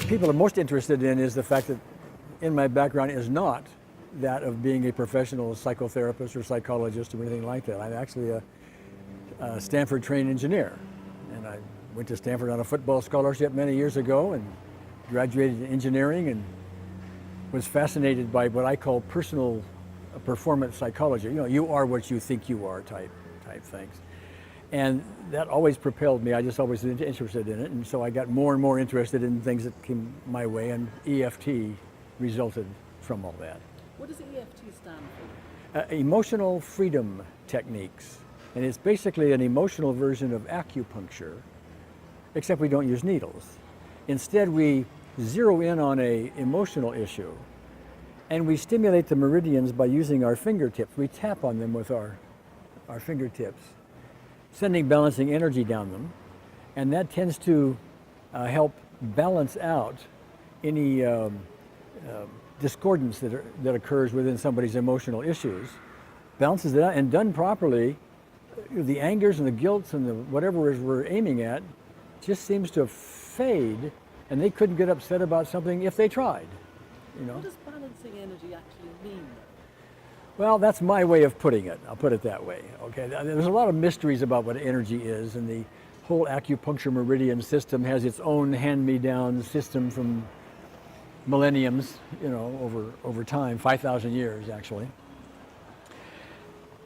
people are most interested in is the fact that in my background is not that of being a professional psychotherapist or psychologist or anything like that. I'm actually a Stanford trained engineer, and I went to Stanford on a football scholarship many years ago and graduated in engineering and was fascinated by what I call personal performance psychology. You know, you are what you think you are type things. And that always propelled me. I just always was interested in it, and so I got more and more interested in things that came my way, and EFT resulted from all that. What does EFT stand for? Emotional freedom techniques, and it's basically an emotional version of acupuncture, except we don't use needles. Instead, we zero in on an emotional issue, and we stimulate the meridians by using our fingertips. We tap on them with our fingertips, sending balancing energy down them, and that tends to help balance out any discordance that occurs within somebody's emotional issues. Balances it out, and done properly, the angers and the guilts and the whatever it is we're aiming at just seems to fade, and they couldn't get upset about something if they tried. You know? What does balancing energy actually mean? Well, that's my way of putting it. I'll put it that way. Okay, there's a lot of mysteries about what energy is, and the whole acupuncture meridian system has its own hand-me-down system from millenniums, you know, over time, 5,000 years actually.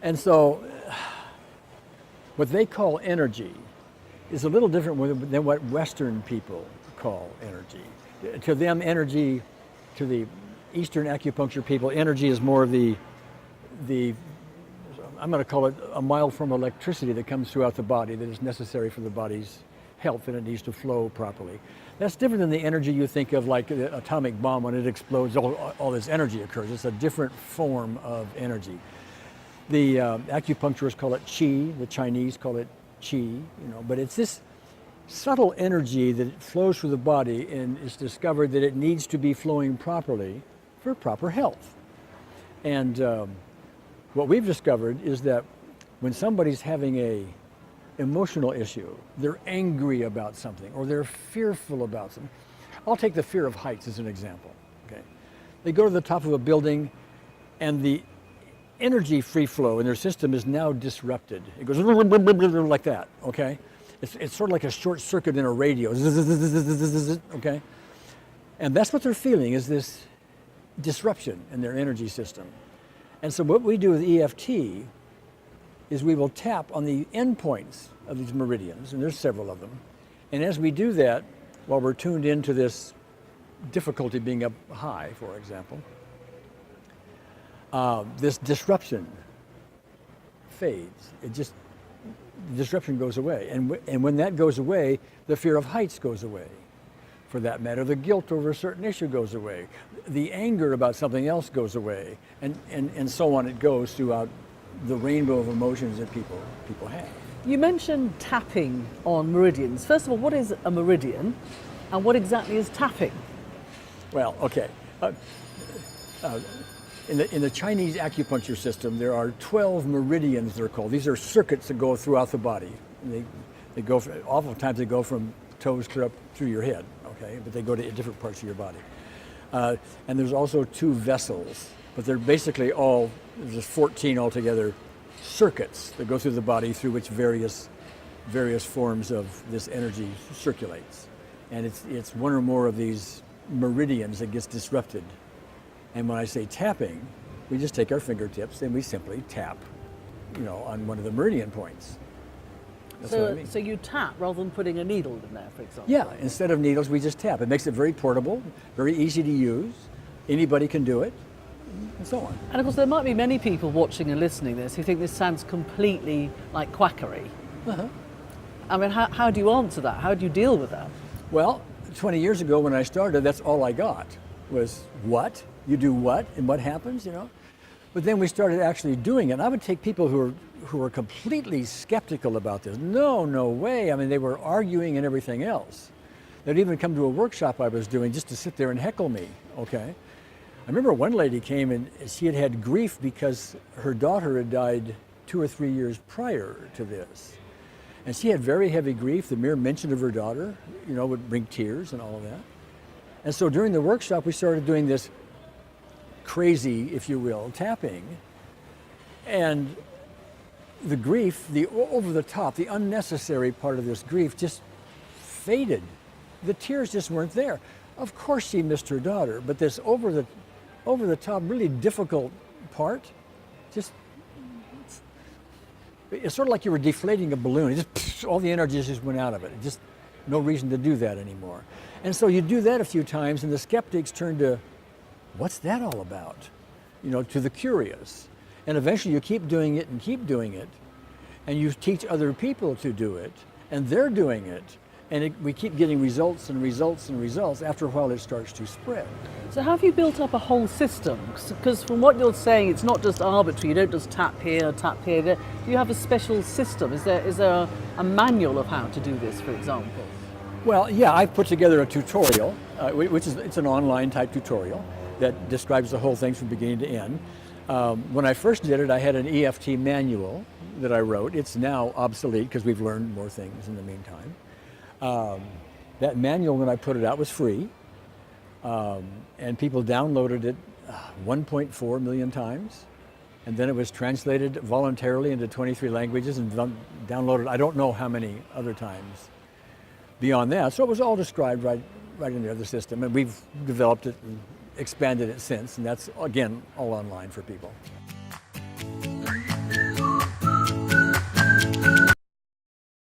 And so, what they call energy is a little different than what Western people call energy. To them, energy, to the Eastern acupuncture people, energy is more of the I'm going to call it a mild form of electricity that comes throughout the body that is necessary for the body's health, and it needs to flow properly. That's different than the energy you think of, like the atomic bomb. When it explodes, all this energy occurs. It's a different form of energy. The acupuncturists call it qi, the Chinese call it qi, you know, but it's this subtle energy that flows through the body, and it's discovered that it needs to be flowing properly for proper health. And what we've discovered is that when somebody's having a emotional issue, they're angry about something, or they're fearful about something. I'll take the fear of heights as an example. Okay, they go to the top of a building, and the energy free flow in their system is now disrupted. It goes like that. Okay, it's sort of like a short circuit in a radio. Okay, and that's what they're feeling, is this disruption in their energy system. And so what we do with EFT is we will tap on the endpoints of these meridians, and there's several of them. And as we do that, while we're tuned into this difficulty being up high, for example, this disruption fades. Disruption goes away. And when that goes away, the fear of heights goes away. For that matter, the guilt over a certain issue goes away. The anger about something else goes away. And so on it goes throughout the rainbow of emotions that people have. You mentioned tapping on meridians. First of all, what is a meridian, and what exactly is tapping? Well, okay. In the Chinese acupuncture system, there are 12 meridians, they're called. These are circuits that go throughout the body. They go, oftentimes they go from toes clear up through your head, okay? But they go to different parts of your body. And there's also 2 vessels, but they're basically there's 14 altogether circuits that go through the body through which various forms of this energy circulates. And it's one or more of these meridians that gets disrupted. And when I say tapping, we just take our fingertips and we simply tap, you know, on one of the meridian points. That's what I mean. So you tap rather than putting a needle in there, for example? Yeah, instead of needles, we just tap. It makes it very portable, very easy to use. Anybody can do it, and so on. And of course, there might be many people watching and listening to this who think this sounds completely like quackery. Uh-huh. I mean, how do you answer that? How do you deal with that? Well, 20 years ago when I started, that's all I got was what? You do what? And what happens, you know? But then we started actually doing it. And I would take people who were completely skeptical about this. No way. I mean, they were arguing and everything else. They'd even come to a workshop I was doing just to sit there and heckle me, okay? I remember one lady came and she had grief because her daughter had died 2 or 3 years prior to this. And she had very heavy grief. The mere mention of her daughter, you know, would bring tears and all of that. And so during the workshop, we started doing this crazy, if you will, tapping. And the grief, the over the top, the unnecessary part of this grief just faded. The tears just weren't there. Of course she missed her daughter, but this over the top, really difficult part, just, it's sort of like you were deflating a balloon. It just, all the energy just went out of it. Just no reason to do that anymore. And so you do that a few times and the skeptics turn to, what's that all about? You know, to the curious. And eventually you keep doing it and you teach other people to do it, and they're doing it. And we keep getting results and results and results. After a while, it starts to spread. So how have you built up a whole system? Because from what you're saying, it's not just arbitrary. You don't just tap here, tap here. Do you have a special system? Is there a manual of how to do this, for example? Well, yeah, I've put together a tutorial, it's an online type tutorial that describes the whole thing from beginning to end. When I first did it, I had an EFT manual that I wrote. It's now obsolete because we've learned more things in the meantime. That manual, when I put it out, was free, and people downloaded it 1.4 million times, and then it was translated voluntarily into 23 languages and downloaded I don't know how many other times beyond that. So it was all described right in the other system, and we've developed it and expanded it since, and that's, again, all online for people.